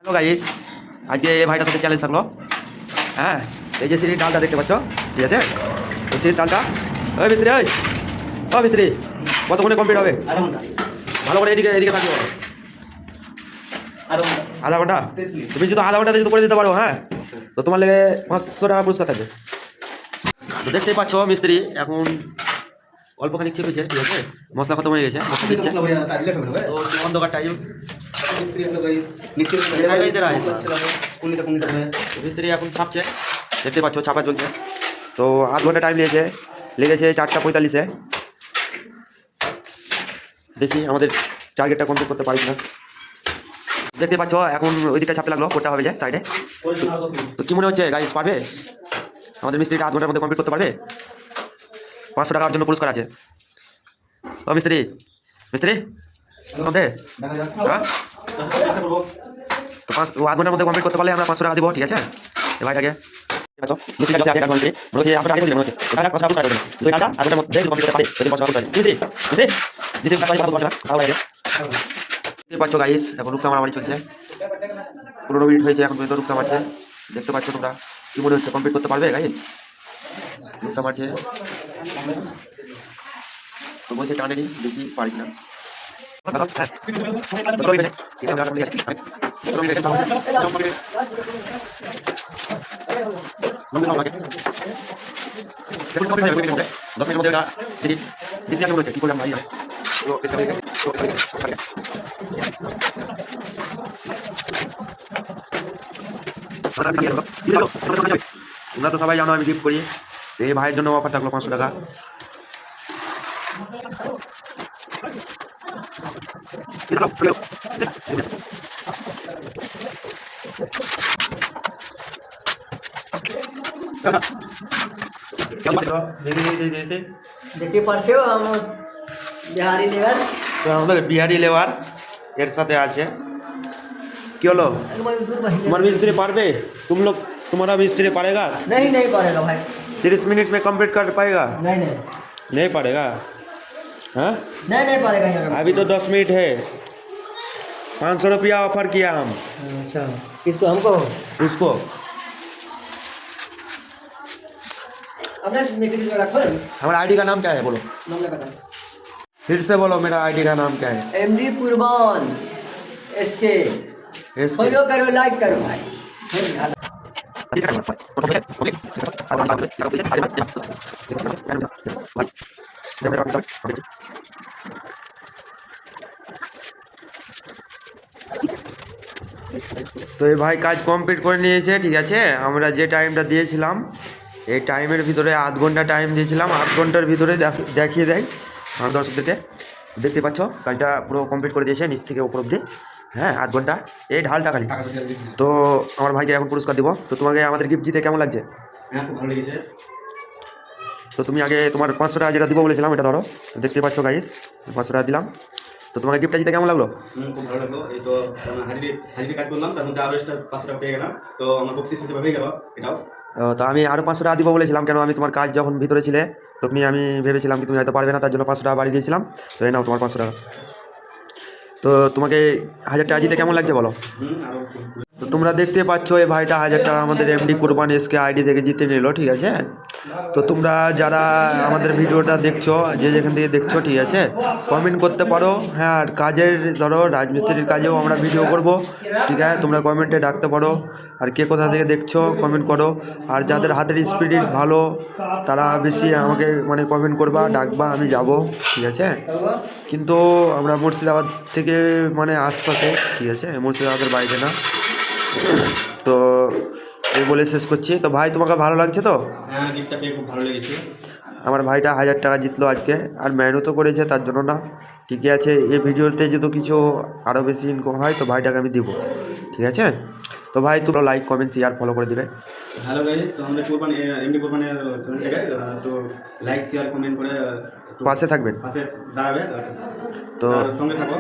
Hello guys, আজকে এই ভাইটার সাথে চ্যালেঞ্জ থাকলো। হ্যাঁ, এই যে সিঁড়ির ডালটা দেখতে পাচ্ছ, ঠিক আছে? এই সিঁড়ির ডালটা ওই ভিতরে, ওই ভিতরে কতক্ষণে কমপ্লিট হবে? ভালো করে এদিকে এদিকে থাকিও। আধা ঘন্টা? তুমি যদি আধা ঘন্টাতে যদি করে দিতে পারো, হ্যাঁ, তো তোমার লেগে 500 টাকা পুরস্কার থাকবে। তো দেখতেই পাচ্ছ মিস্ত্রি এখন অল্পখানি চেপেছে, ঠিক আছে? মশলা খতম হয়ে গেছে। তো অন্ধকার টাইম মিস্ত্রি এখন ছাপছে, দেখতে পাচ্ছ ছাপা চলছে। তো আধ ঘন্টা টাইম লেগেছে 4:45-এ। দেখি আমাদের টার্গেটটা কমপ্লিট করতে পারি না। দেখতে পাচ্ছ এখন ওই দিকটা ছাপতে লাগলো, করতে হবে যে সাইডে। তো কি মনে হচ্ছে গাইস, পারবে আমাদের মিস্ত্রিটা আধ ঘন্টার মধ্যে কমপ্লিট করতে পারবে? 500 টাকার জন্য পুরস্কার আছে। ও মিস্ত্রি মিস্ত্রি হ্যাঁ, তো আধ ঘন্টার মধ্যে কমপ্লিট করতে পারলে আমরা 500 টাকা দিব, ঠিক আছে? ভাইটাকে পাচ্ছ গাইস, এখন রুকসা মারামারি চলছে। 15 মিনিট হয়েছে এখন পর্যন্ত রুকসা মারছে। দেখতে পাচ্ছ তোমরা, কি মনে হচ্ছে কমপ্লিট করতে পারবে গাইস? রুকসা মারছে তো বলছে টানে নি, দেখি পারি না। তোমরা তো সবাই জানো আমি গিফট করি, এই ভাইয়ের জন্য অফার থাকলো 500 টাকা। দেখতে পাচ্ছ আমার বিহারি লেবার তো আমাদের বিহারি লেবার এর সাথে আছে। কি হলো, तुम्हारा मिस्त्री पारबे? तुम्हारा मिस्त्री पारेगा? नहीं पारेगा भाई। 30 मिनट में कंप्लीट कर पाएगा? नहीं नहीं पारेगा? हाँ, नहीं पारेगा यहाँ। अभी तो 10 मिनट है। 500 रुपया ऑफर किया हम। अच्छा, किसको? हमको? उसको। हमारा आईडी का नाम क्या है बोलो? फिर से बोलो, मेरा आईडी का नाम क्या है? एमडी कुर्बान एसके। फॉलो करो, लाइक करो भाई। তো এই ভাই কাজ কমপ্লিট করে নিয়েছে, ঠিক আছে? আমরা যে টাইমটা দিয়েছিলাম এই টাইমের ভিতরে আধ ঘন্টা টাইম দিয়েছিলাম, আধ ঘন্টার ভিতরে দেখিয়ে দেয় আমার দর্শকদেরকে। দেখতে পাচ্ছ কাজটা পুরো কমপ্লিট করে দিয়েছে নিচ থেকে উপর অব্দি। হ্যাঁ, আধ ঘন্টা এই ঢালটা খালি। তো আমার ভাইকে এখন পুরস্কার দিব। তো তোমাকে আমাদের গিফট দিতে কেমন লাগছে? হ্যাঁ, খুব ভালো লেগেছে। তো তুমি আগে তোমার 500 টাকা যেটা দিব বলেছিলাম এটা ধরো, দেখতে পাচ্ছ গাইস 500 টাকা দিলাম। তো তোমাকে গিফটটা দিতে কেমন লাগলো? খুব ভালো লাগলো। এই তো হাজিরি কাজ করলাম, তার মধ্যে আরও এক্সট্রা 500 টাকা পেয়ে গেলাম। তো আমার বক্সিস হিসেবে হয়ে গেল এটাও। তো আমি আরও 500 টাকা দিব বলেছিলাম, কেন আমি তোমার কাজ যখন ভিতরে ছিলে তখনই আমি ভেবেছিলাম কি তুমি হয়তো পারবে না, তার জন্য 500 টাকা বাড়িয়ে দিয়েছিলাম। তো এই নাও তোমার 500 টাকা। তো তোমাকে 1000 টাকা দিতে কেমন লাগছে বলো? আরও তো তোমরা দেখতে পাচ্ছ এই ভাইটা 1000 টাকা আমাদের এমডি কুরবান এসকে আইডি থেকে জিতে নিল, ঠিক আছে? তো তোমরা যারা আমাদের ভিডিওটা দেখছো, যে যেখান থেকে দেখছো, ঠিক আছে, কমেন্ট করতে পারো। হ্যাঁ, আর কাজের ধরো রাজমিস্ত্রির কাজেও আমরা ভিডিও করব, ঠিক আছে? তোমরা কমেন্টে ডাকতে পারো। আর কে কোথা থেকে দেখছো কমেন্ট করো। আর যাদের হাতের স্পিড ভালো তারা বেশি আমাকে মানে কমেন্ট করবা, ডাকবা, আমি যাব, ঠিক আছে? কিন্তু আমরা মুর্শিদাবাদ থেকে মানে আশপাশে, ঠিক আছে? মুর্শিদাবাদের বাইরে না। তো এই বলে শেষ করছি। তো ভাই তোমাকে ভালো লাগছে তো? হ্যাঁ, গিফটটা পেয়ে খুব ভালো লেগেছে। আমার ভাইটা 1000 টাকা জিতলো আজকে, আর মেহনতও করেছে তার জন্য না, ঠিকই আছে? এই ভিডিওতে যদি কিছু আরও বেশি ইনকাম হয় তো ভাইটাকে আমি দিব, ঠিক আছে? তো ভাই তোমরা লাইক কমেন্ট শেয়ার ফলো করে দিবে। হ্যালো গাইস, তো আমাদের কুরবানি এমডি কুরবানের চ্যানেলটাকে তো লাইক শেয়ার কমেন্ট করে পাশে থাকবেন, পাশে দাঁড়াবে, তো সঙ্গে থাকো।